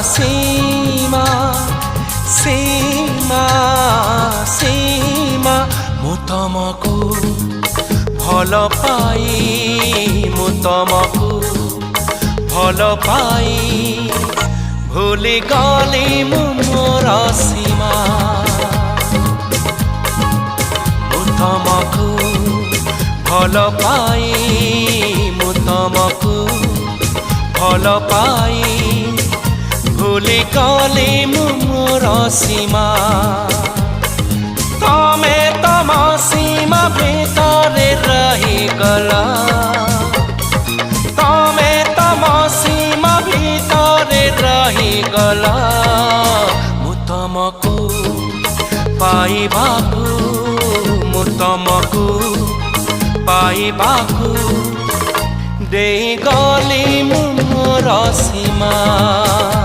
सीमा सीमा सीमा ମୁଁ ତମକୁ ଭଲ ପାଇ ମୁଁ ତମକୁ ଭଲ ପାଇ ଭୁଲି ଗଲି ମୁଁ ମୋର ସୀମା ମୁଁ ତମକୁ ଭଲ ପାଇ ମୁଁ ତମକୁ ଭଲ ପାଇ भूली गली मोर सीमा तमे तम सीमा भीतर रही गला तमे तम सीमा भीतर रही गला मु तमको पाइबाकू मु तमको पाइबाकू दे गली मोर सीमा।